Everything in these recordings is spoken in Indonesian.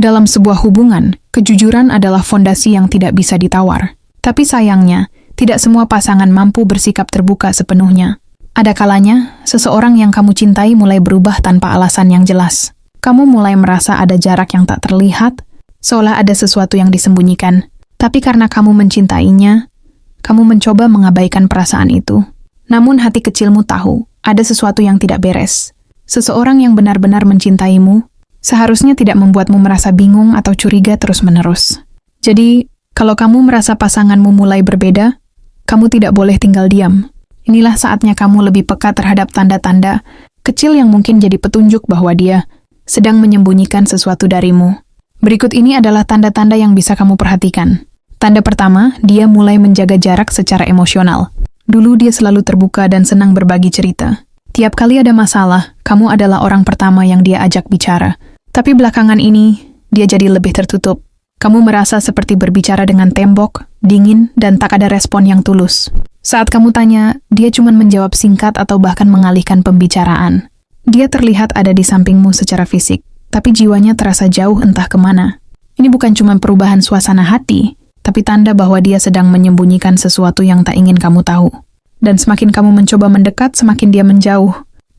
Dalam sebuah hubungan, kejujuran adalah fondasi yang tidak bisa ditawar. Tapi sayangnya, tidak semua pasangan mampu bersikap terbuka sepenuhnya. Ada kalanya, seseorang yang kamu cintai mulai berubah tanpa alasan yang jelas. Kamu mulai merasa ada jarak yang tak terlihat, seolah ada sesuatu yang disembunyikan. Tapi karena kamu mencintainya, kamu mencoba mengabaikan perasaan itu. Namun hati kecilmu tahu, ada sesuatu yang tidak beres. Seseorang yang benar-benar mencintaimu, seharusnya tidak membuatmu merasa bingung atau curiga terus-menerus. Jadi, kalau kamu merasa pasanganmu mulai berbeda, kamu tidak boleh tinggal diam. Inilah saatnya kamu lebih peka terhadap tanda-tanda kecil yang mungkin jadi petunjuk bahwa dia sedang menyembunyikan sesuatu darimu. Berikut ini adalah tanda-tanda yang bisa kamu perhatikan. Tanda pertama, dia mulai menjaga jarak secara emosional. Dulu dia selalu terbuka dan senang berbagi cerita. Tiap kali ada masalah, kamu adalah orang pertama yang dia ajak bicara. Tapi belakangan ini, dia jadi lebih tertutup. Kamu merasa seperti berbicara dengan tembok, dingin, dan tak ada respon yang tulus. Saat kamu tanya, dia cuma menjawab singkat atau bahkan mengalihkan pembicaraan. Dia terlihat ada di sampingmu secara fisik, tapi jiwanya terasa jauh entah kemana. Ini bukan cuma perubahan suasana hati, tapi tanda bahwa dia sedang menyembunyikan sesuatu yang tak ingin kamu tahu. Dan semakin kamu mencoba mendekat, semakin dia menjauh.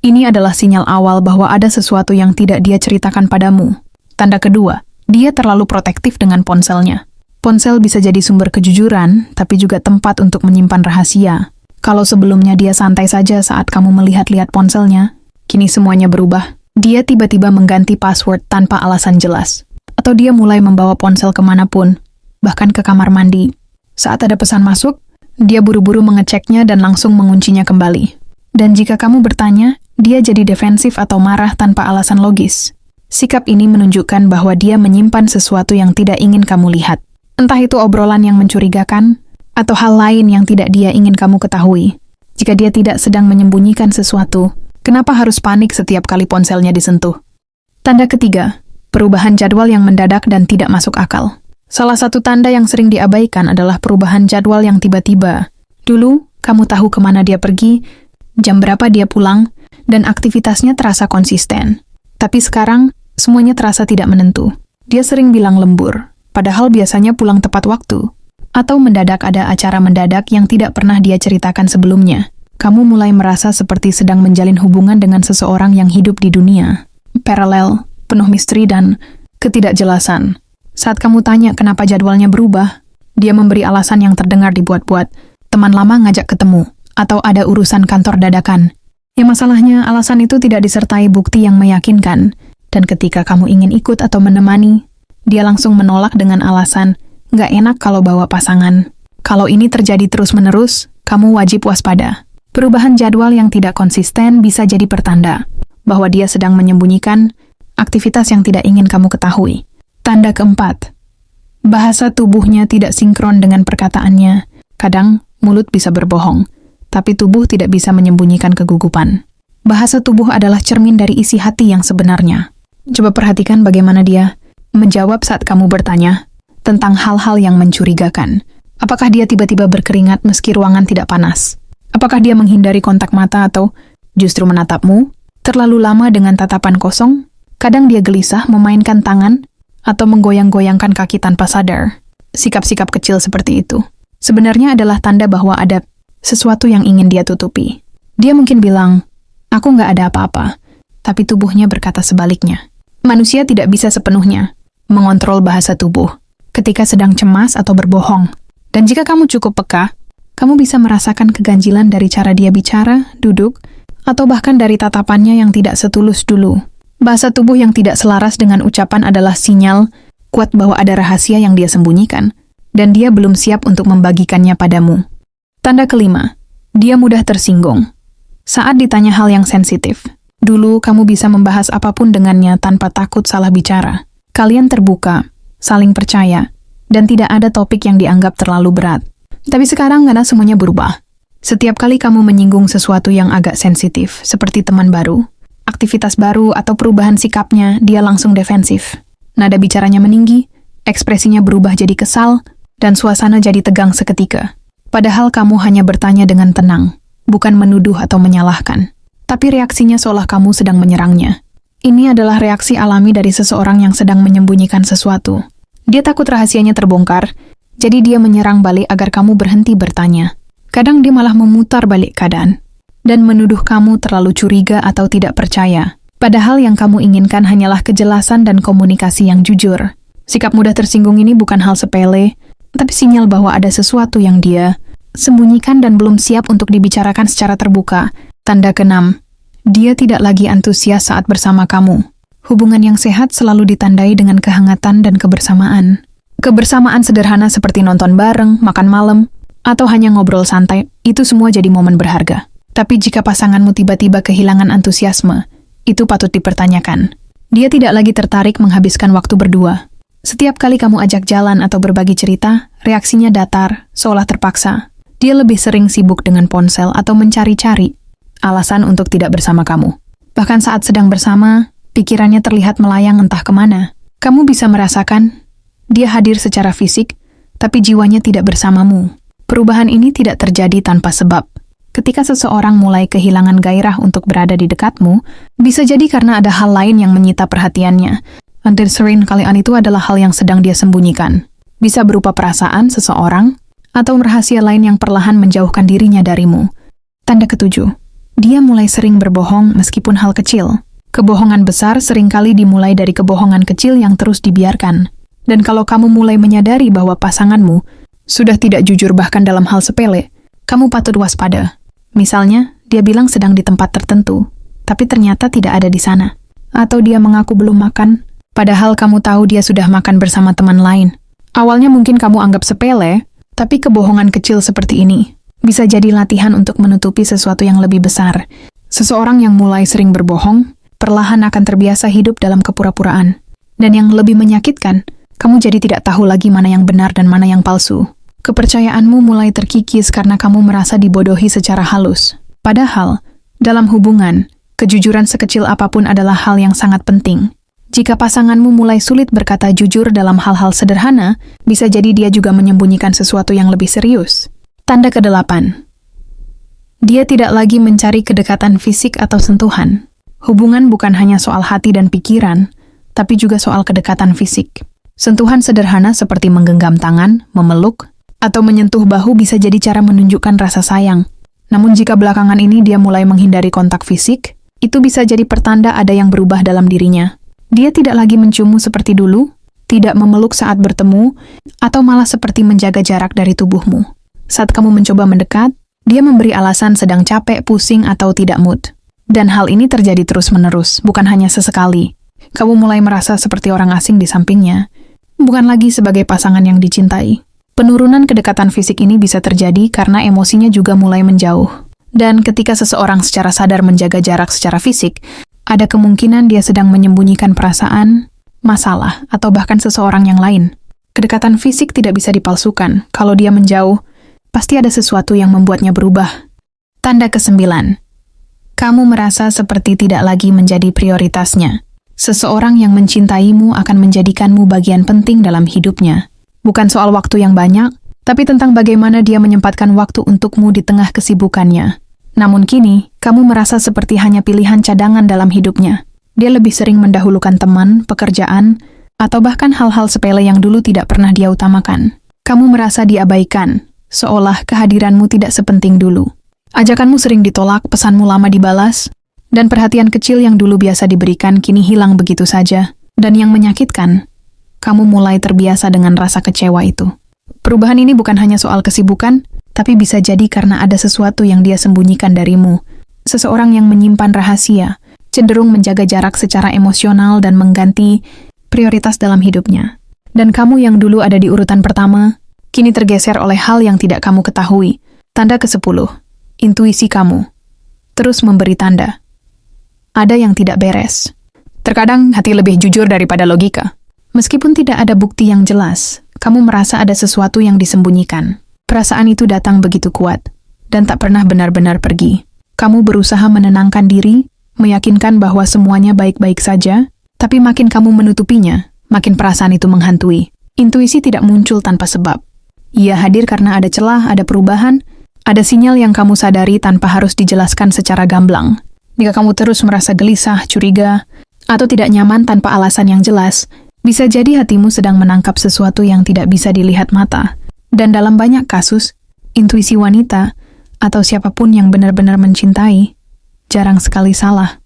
Ini adalah sinyal awal bahwa ada sesuatu yang tidak dia ceritakan padamu. Tanda kedua, dia terlalu protektif dengan ponselnya. Ponsel bisa jadi sumber kejujuran, tapi juga tempat untuk menyimpan rahasia. Kalau sebelumnya dia santai saja saat kamu melihat-lihat ponselnya, kini semuanya berubah. Dia tiba-tiba mengganti password tanpa alasan jelas. Atau dia mulai membawa ponsel kemanapun, bahkan ke kamar mandi. Saat ada pesan masuk, dia buru-buru mengeceknya dan langsung menguncinya kembali. Dan jika kamu bertanya, dia jadi defensif atau marah tanpa alasan logis. Sikap ini menunjukkan bahwa dia menyimpan sesuatu yang tidak ingin kamu lihat. Entah itu obrolan yang mencurigakan, atau hal lain yang tidak dia ingin kamu ketahui. Jika dia tidak sedang menyembunyikan sesuatu, kenapa harus panik setiap kali ponselnya disentuh? Tanda ketiga, perubahan jadwal yang mendadak dan tidak masuk akal. Salah satu tanda yang sering diabaikan adalah perubahan jadwal yang tiba-tiba. Dulu, kamu tahu kemana dia pergi, jam berapa dia pulang, dan aktivitasnya terasa konsisten. Tapi sekarang, semuanya terasa tidak menentu. Dia sering bilang lembur, padahal biasanya pulang tepat waktu. Atau mendadak ada acara mendadak yang tidak pernah dia ceritakan sebelumnya. Kamu mulai merasa seperti sedang menjalin hubungan dengan seseorang yang hidup di dunia paralel, penuh misteri dan ketidakjelasan. Saat kamu tanya kenapa jadwalnya berubah, dia memberi alasan yang terdengar dibuat-buat. Teman lama ngajak ketemu, atau ada urusan kantor dadakan. Ya masalahnya, alasan itu tidak disertai bukti yang meyakinkan. Dan ketika kamu ingin ikut atau menemani, dia langsung menolak dengan alasan, nggak enak kalau bawa pasangan. Kalau ini terjadi terus-menerus, kamu wajib waspada. Perubahan jadwal yang tidak konsisten bisa jadi pertanda bahwa dia sedang menyembunyikan aktivitas yang tidak ingin kamu ketahui. Tanda keempat, bahasa tubuhnya tidak sinkron dengan perkataannya. Kadang, mulut bisa berbohong, tapi tubuh tidak bisa menyembunyikan kegugupan. Bahasa tubuh adalah cermin dari isi hati yang sebenarnya. Coba perhatikan bagaimana dia menjawab saat kamu bertanya tentang hal-hal yang mencurigakan. Apakah dia tiba-tiba berkeringat meski ruangan tidak panas? Apakah dia menghindari kontak mata atau justru menatapmu? Terlalu lama dengan tatapan kosong? Kadang dia gelisah memainkan tangan atau menggoyang-goyangkan kaki tanpa sadar. Sikap-sikap kecil seperti itu sebenarnya adalah tanda bahwa ada sesuatu yang ingin dia tutupi. Dia mungkin bilang, aku nggak ada apa-apa, tapi tubuhnya berkata sebaliknya. Manusia tidak bisa sepenuhnya mengontrol bahasa tubuh ketika sedang cemas atau berbohong. Dan jika kamu cukup peka, kamu bisa merasakan keganjilan dari cara dia bicara, duduk, atau bahkan dari tatapannya yang tidak setulus dulu. Bahasa tubuh yang tidak selaras dengan ucapan adalah sinyal kuat bahwa ada rahasia yang dia sembunyikan, dan dia belum siap untuk membagikannya padamu. Tanda kelima, dia mudah tersinggung. Saat ditanya hal yang sensitif, dulu kamu bisa membahas apapun dengannya tanpa takut salah bicara. Kalian terbuka, saling percaya, dan tidak ada topik yang dianggap terlalu berat. Tapi sekarang karena semuanya berubah. Setiap kali kamu menyinggung sesuatu yang agak sensitif, seperti teman baru, aktivitas baru, atau perubahan sikapnya, dia langsung defensif. Nada bicaranya meninggi, ekspresinya berubah jadi kesal, dan suasana jadi tegang seketika. Padahal kamu hanya bertanya dengan tenang, bukan menuduh atau menyalahkan. Tapi reaksinya seolah kamu sedang menyerangnya. Ini adalah reaksi alami dari seseorang yang sedang menyembunyikan sesuatu. Dia takut rahasianya terbongkar, jadi dia menyerang balik agar kamu berhenti bertanya. Kadang dia malah memutar balik keadaan dan menuduh kamu terlalu curiga atau tidak percaya. Padahal yang kamu inginkan hanyalah kejelasan dan komunikasi yang jujur. Sikap mudah tersinggung ini bukan hal sepele, tapi sinyal bahwa ada sesuatu yang dia sembunyikan dan belum siap untuk dibicarakan secara terbuka. Tanda ke-6. Dia tidak lagi antusias saat bersama kamu. Hubungan yang sehat selalu ditandai dengan kehangatan dan kebersamaan. Kebersamaan sederhana seperti nonton bareng, makan malam, atau hanya ngobrol santai, itu semua jadi momen berharga. Tapi jika pasanganmu tiba-tiba kehilangan antusiasme, itu patut dipertanyakan. Dia tidak lagi tertarik menghabiskan waktu berdua. Setiap kali kamu ajak jalan atau berbagi cerita, reaksinya datar, seolah terpaksa. Dia lebih sering sibuk dengan ponsel atau mencari-cari alasan untuk tidak bersama kamu. Bahkan saat sedang bersama, pikirannya terlihat melayang entah kemana. Kamu bisa merasakan dia hadir secara fisik, tapi jiwanya tidak bersamamu. Perubahan ini tidak terjadi tanpa sebab. Ketika seseorang mulai kehilangan gairah untuk berada di dekatmu, bisa jadi karena ada hal lain yang menyita perhatiannya. Hampir sering kalian itu adalah hal yang sedang dia sembunyikan. Bisa berupa perasaan seseorang, atau rahasia lain yang perlahan menjauhkan dirinya darimu. Tanda ke-7. Dia mulai sering berbohong meskipun hal kecil. Kebohongan besar seringkali dimulai dari kebohongan kecil yang terus dibiarkan. Dan kalau kamu mulai menyadari bahwa pasanganmu sudah tidak jujur bahkan dalam hal sepele, kamu patut waspada. Misalnya, dia bilang sedang di tempat tertentu, tapi ternyata tidak ada di sana. Atau dia mengaku belum makan, padahal kamu tahu dia sudah makan bersama teman lain. Awalnya mungkin kamu anggap sepele, tapi kebohongan kecil seperti ini bisa jadi latihan untuk menutupi sesuatu yang lebih besar. Seseorang yang mulai sering berbohong, perlahan akan terbiasa hidup dalam kepura-puraan. Dan yang lebih menyakitkan, kamu jadi tidak tahu lagi mana yang benar dan mana yang palsu. Kepercayaanmu mulai terkikis karena kamu merasa dibodohi secara halus. Padahal, dalam hubungan, kejujuran sekecil apapun adalah hal yang sangat penting. Jika pasanganmu mulai sulit berkata jujur dalam hal-hal sederhana, bisa jadi dia juga menyembunyikan sesuatu yang lebih serius. Tanda ke-8. Dia tidak lagi mencari kedekatan fisik atau sentuhan. Hubungan bukan hanya soal hati dan pikiran, tapi juga soal kedekatan fisik. Sentuhan sederhana seperti menggenggam tangan, memeluk, atau menyentuh bahu bisa jadi cara menunjukkan rasa sayang. Namun jika belakangan ini dia mulai menghindari kontak fisik, itu bisa jadi pertanda ada yang berubah dalam dirinya. Dia tidak lagi menciummu seperti dulu, tidak memeluk saat bertemu, atau malah seperti menjaga jarak dari tubuhmu. Saat kamu mencoba mendekat, dia memberi alasan sedang capek, pusing, atau tidak mood. Dan hal ini terjadi terus-menerus, bukan hanya sesekali. Kamu mulai merasa seperti orang asing di sampingnya, bukan lagi sebagai pasangan yang dicintai. Penurunan kedekatan fisik ini bisa terjadi karena emosinya juga mulai menjauh. Dan ketika seseorang secara sadar menjaga jarak secara fisik, ada kemungkinan dia sedang menyembunyikan perasaan, masalah, atau bahkan seseorang yang lain. Kedekatan fisik tidak bisa dipalsukan. Kalau dia menjauh, pasti ada sesuatu yang membuatnya berubah. Tanda ke-9. Kamu merasa seperti tidak lagi menjadi prioritasnya. Seseorang yang mencintaimu akan menjadikanmu bagian penting dalam hidupnya. Bukan soal waktu yang banyak, tapi tentang bagaimana dia menyempatkan waktu untukmu di tengah kesibukannya. Namun kini, kamu merasa seperti hanya pilihan cadangan dalam hidupnya. Dia lebih sering mendahulukan teman, pekerjaan, atau bahkan hal-hal sepele yang dulu tidak pernah dia utamakan. Kamu merasa diabaikan, seolah kehadiranmu tidak sepenting dulu. Ajakanmu sering ditolak, pesanmu lama dibalas, dan perhatian kecil yang dulu biasa diberikan kini hilang begitu saja. Dan yang menyakitkan, kamu mulai terbiasa dengan rasa kecewa itu. Perubahan ini bukan hanya soal kesibukan, tapi bisa jadi karena ada sesuatu yang dia sembunyikan darimu. Seseorang yang menyimpan rahasia, cenderung menjaga jarak secara emosional dan mengganti prioritas dalam hidupnya. Dan kamu yang dulu ada di urutan pertama, kini tergeser oleh hal yang tidak kamu ketahui. Tanda ke-10. Intuisi kamu terus memberi tanda. Ada yang tidak beres. Terkadang hati lebih jujur daripada logika. Meskipun tidak ada bukti yang jelas, kamu merasa ada sesuatu yang disembunyikan. Perasaan itu datang begitu kuat, dan tak pernah benar-benar pergi. Kamu berusaha menenangkan diri, meyakinkan bahwa semuanya baik-baik saja, tapi makin kamu menutupinya, makin perasaan itu menghantui. Intuisi tidak muncul tanpa sebab. Ia hadir karena ada celah, ada perubahan, ada sinyal yang kamu sadari tanpa harus dijelaskan secara gamblang. Jika kamu terus merasa gelisah, curiga, atau tidak nyaman tanpa alasan yang jelas. Bisa jadi hatimu sedang menangkap sesuatu yang tidak bisa dilihat mata. Dan dalam banyak kasus, intuisi wanita atau siapapun yang benar-benar mencintai jarang sekali salah.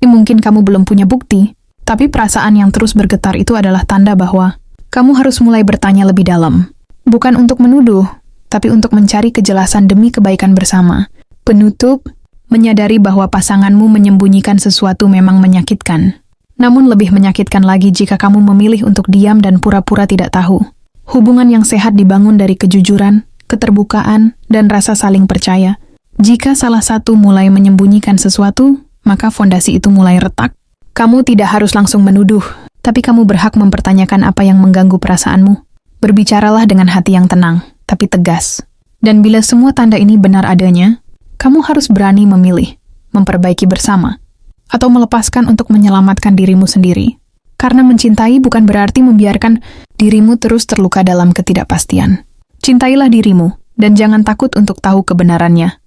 Mungkin kamu belum punya bukti, tapi perasaan yang terus bergetar itu adalah tanda bahwa kamu harus mulai bertanya lebih dalam. Bukan untuk menuduh, tapi untuk mencari kejelasan demi kebaikan bersama. Penutup, menyadari bahwa pasanganmu menyembunyikan sesuatu memang menyakitkan. Namun lebih menyakitkan lagi jika kamu memilih untuk diam dan pura-pura tidak tahu. Hubungan yang sehat dibangun dari kejujuran, keterbukaan, dan rasa saling percaya. Jika salah satu mulai menyembunyikan sesuatu, maka fondasi itu mulai retak. Kamu tidak harus langsung menuduh, tapi kamu berhak mempertanyakan apa yang mengganggu perasaanmu. Berbicaralah dengan hati yang tenang, tapi tegas. Dan bila semua tanda ini benar adanya, kamu harus berani memilih, memperbaiki bersama, atau melepaskan untuk menyelamatkan dirimu sendiri. Karena mencintai bukan berarti membiarkan dirimu terus terluka dalam ketidakpastian. Cintailah dirimu, dan jangan takut untuk tahu kebenarannya.